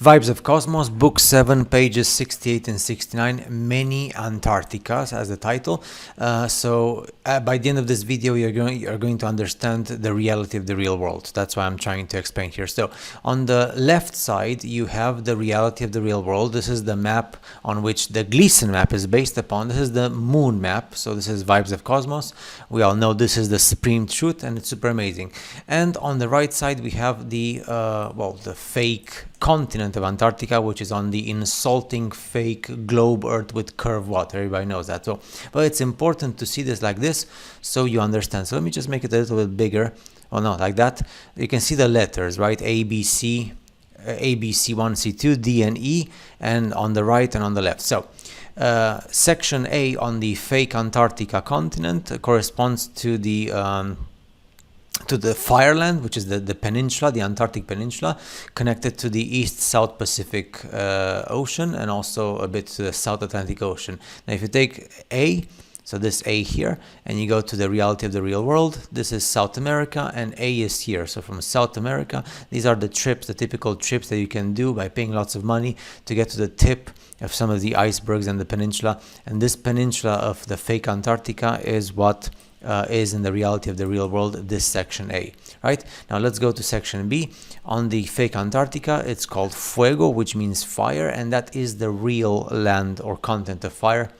Vibes of Cosmos, Book 7, pages 68 and 69, Many Antarcticas as the title. By the end of this video, you're going to understand the reality of the real world. That's why I'm trying to explain here. So on the left side, you have the reality of the real world. This is the map on which the Gleason map is based upon. This is the moon map. So this is Vibes of Cosmos. We all know this is the supreme truth, and it's super amazing. And on the right side, we have the fake continent of Antarctica, which is on the insulting fake globe Earth with curved water. Everybody knows that. So, but it's important to see this like this so you understand. So let me just make it a little bit bigger. Oh no, like that. You can see the letters, right? A, B, C, ABC1, C2, D, and E, and on the right and on the left. So section A on the fake Antarctica continent corresponds to the Fireland, which is the peninsula, the Antarctic peninsula, connected to the East-South Pacific Ocean and also a bit to the South Atlantic Ocean. Now, if you take A, so this A here, and you go to the reality of the real world, this is South America, and A is here. So from South America, these are the trips, the typical trips that you can do by paying lots of money to get to the tip of some of the icebergs and the peninsula. And this peninsula of the fake Antarctica is what is in the reality of the real world, this section A, right? Now let's go to section B. On the fake Antarctica, it's called Fuego, which means fire, and that is the real land or continent of fire,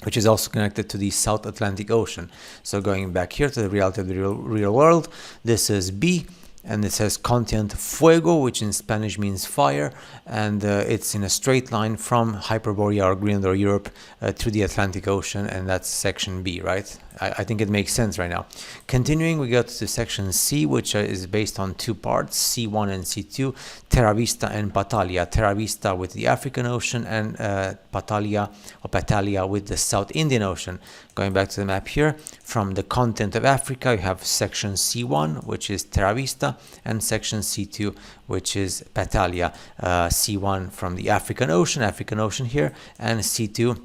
which is also connected to the South Atlantic Ocean. So going back here to the reality of the real world, this is B, and it says continent Fuego, which in Spanish means fire, and it's in a straight line from Hyperborea or Greenland or Europe to the Atlantic Ocean, and that's section B, right? I think it makes sense right now. Continuing, we go to section C, which is based on two parts, C1 and C2, Terra Vista and Pattalia. Terra Vista with the African Ocean, and Pattalia with the South Indian Ocean. Going back to the map here, from the continent of Africa, you have section C1, which is Terra Vista, and section C2, which is Pattalia. C1 from the African Ocean here, and C2,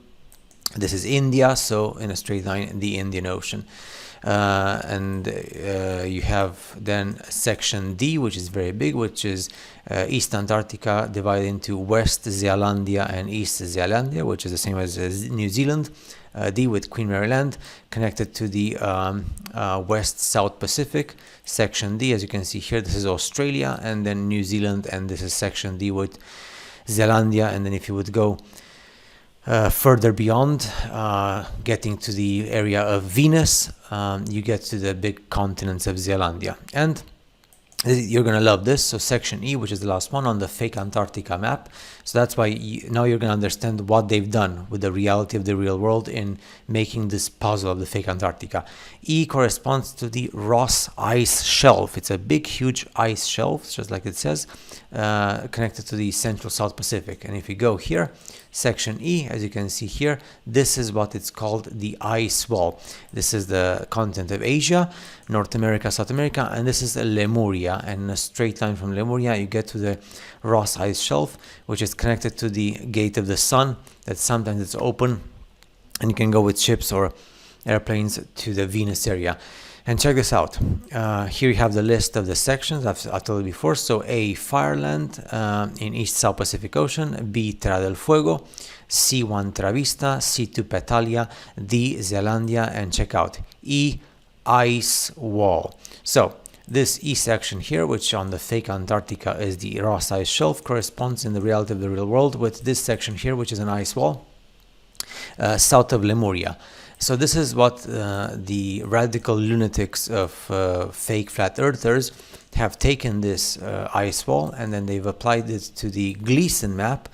this is India, so in a straight line, the Indian Ocean. You have then section D, which is very big, which is East Antarctica divided into West Zealandia and East Zealandia, which is the same as New Zealand. D with Queen Mary Land, connected to the West-South Pacific. Section D, as you can see here, this is Australia, and then New Zealand, and this is section D with Zealandia. And then if you would go further beyond, getting to the area of Venus, you get to the big continents of Zealandia. And you're going to love this. So section E, which is the last one on the fake Antarctica map. So that's why now you're going to understand what they've done with the reality of the real world in making this puzzle of the fake Antarctica. E corresponds to the Ross Ice Shelf. It's a big, huge ice shelf, just like it says, connected to the Central South Pacific. And if you go here, section E, as you can see here, this is what it's called, the ice wall. This is the continent of Asia, North America, South America, and this is Lemuria. And in a straight line from Lemuria, you get to the Ross Ice Shelf, which is connected to the Gate of the Sun, that sometimes it's open, and you can go with ships or airplanes to the Venus area. And check this out. Here you have the list of the sections I've told you before. So A, Fireland in East-South Pacific Ocean. B, Terra del Fuego. C1, Terra Vista. C2, Pattalia. D, Zealandia. And check out E, Ice Wall. So this E section here, which on the fake Antarctica is the Ross Ice Shelf, corresponds in the reality of the real world with this section here, which is an ice wall south of Lemuria. So this is what the radical lunatics of fake flat earthers have taken this ice wall, and then they've applied it to the Gleason map,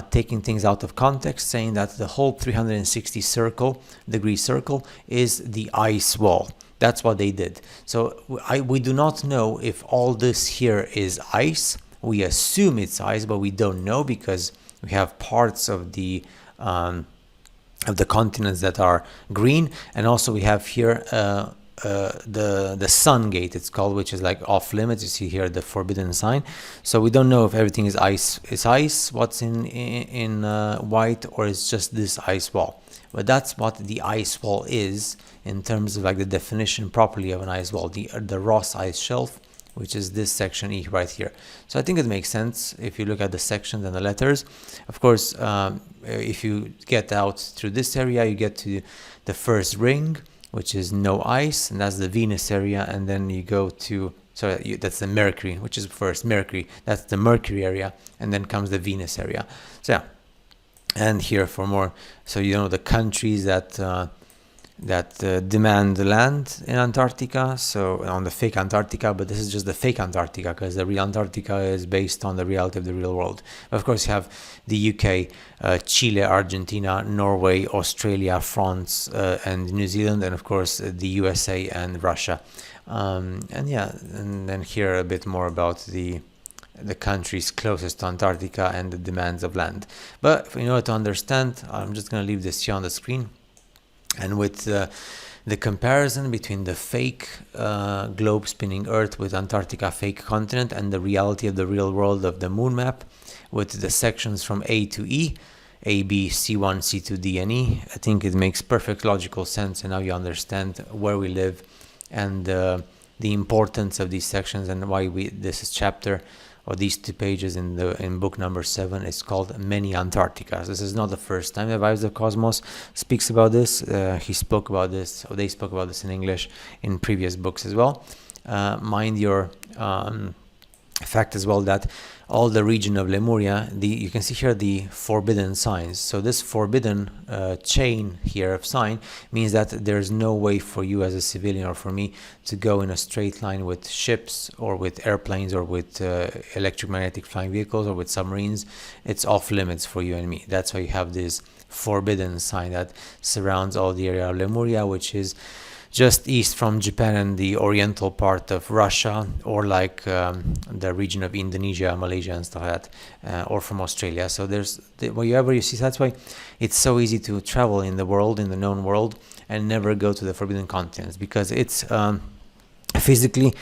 taking things out of context, saying that the whole 360-degree circle is the ice wall. That's what they did. So we do not know if all this here is ice. We assume it's ice, but we don't know because we have parts of the continents that are green, and also we have here the Sun Gate, it's called, which is like off limits. You see here the forbidden sign. So we don't know if everything is ice. Is ice what's in white, or is just this ice wall? But that's what the ice wall is in terms of like the definition properly of an ice wall. The Ross Ice Shelf, which is this section E right here. So I think it makes sense if you look at the sections and the letters. Of course, if you get out through this area, you get to the first ring, which is no ice, and that's the Venus area, and then you go to, sorry, that's the Mercury, which is first Mercury, that's the Mercury area, and then comes the Venus area. So yeah, and here for more, so you know the countries that demand the land in Antarctica, so on the fake Antarctica, but this is just the fake Antarctica because the real Antarctica is based on the reality of the real world. Of course, you have the UK, Chile, Argentina, Norway, Australia, France, and New Zealand, and of course the USA and Russia. And yeah, and then here a bit more about the countries closest to Antarctica and the demands of land. But in order to understand, I'm just going to leave this here on the screen. And with the comparison between the fake globe spinning Earth with Antarctica fake continent and the reality of the real world of the moon map, with the sections from A to E, A, B, C1, C2, D, and E, I think it makes perfect logical sense, and now you understand where we live and the importance of these sections and why this chapter or these 2 pages in book number 7 is called Many Antarcticas. This is not the first time that Vibes of Cosmos speaks about this. He spoke about this, or they spoke about this in English in previous books as well. Mind your fact as well that all the region of Lemuria, you can see here the forbidden signs. So this forbidden chain here of sign means that there's no way for you as a civilian or for me to go in a straight line with ships or with airplanes or with electromagnetic flying vehicles or with submarines. It's off limits for you and me. That's why you have this forbidden sign that surrounds all the area of Lemuria, which is just east from Japan and the oriental part of Russia, or like the region of Indonesia, Malaysia and stuff like that, or from Australia. So there's wherever you see, that's why it's so easy to travel in the world, in the known world, and never go to the forbidden continents, because it's physically,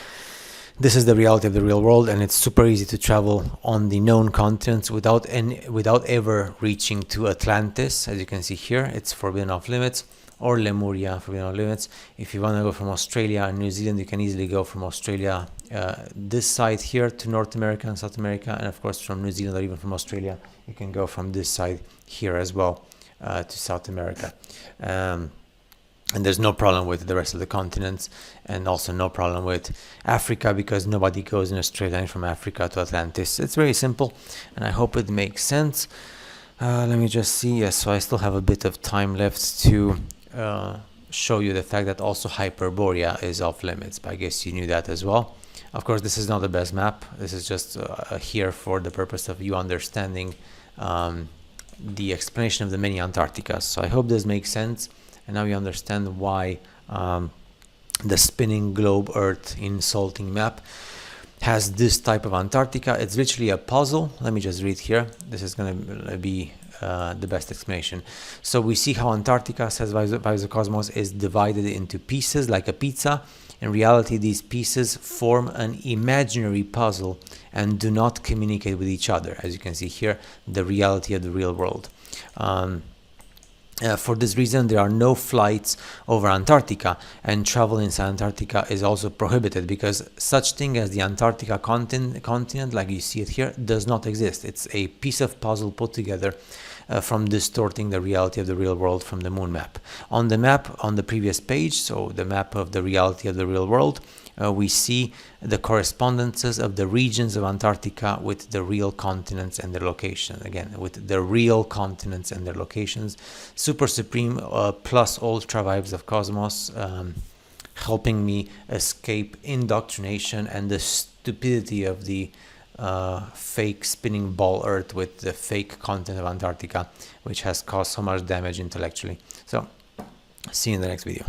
this is the reality of the real world, and it's super easy to travel on the known continents without ever reaching to Atlantis. As you can see here, it's forbidden off limits, or Lemuria, forbidden off limits. If you want to go from Australia and New Zealand, you can easily go from Australia, this side here, to North America and South America, and of course from New Zealand or even from Australia, you can go from this side here as well to South America. And there's no problem with the rest of the continents, and also no problem with Africa, because nobody goes in a straight line from Africa to Atlantis. It's very simple, and I hope it makes sense. Let me just see. Yes, so I still have a bit of time left to show you the fact that also Hyperborea is off limits, but I guess you knew that as well. Of course, this is not the best map. This is just here for the purpose of you understanding the explanation of the many Antarcticas. So I hope this makes sense, and now you understand why the spinning globe Earth insulting map has this type of Antarctica. It's literally a puzzle. Let me just read here. This is going to be the best explanation. So we see how Antarctica, says Vibes of Cosmos, is divided into pieces like a pizza. In reality, these pieces form an imaginary puzzle and do not communicate with each other. As you can see here, the reality of the real world. For this reason, there are no flights over Antarctica, and travel inside Antarctica is also prohibited, because such thing as the Antarctica continent, like you see it here, does not exist. It's a piece of puzzle put together from distorting the reality of the real world from the moon map. On the map on the previous page, so the map of the reality of the real world, we see the correspondences of the regions of Antarctica with the real continents and their location. Again, with the real continents and their locations. Super Supreme plus Ultra Vibes of Cosmos, helping me escape indoctrination and the stupidity of the fake spinning ball Earth with the fake content of Antarctica, which has caused so much damage intellectually. So, see you in the next video.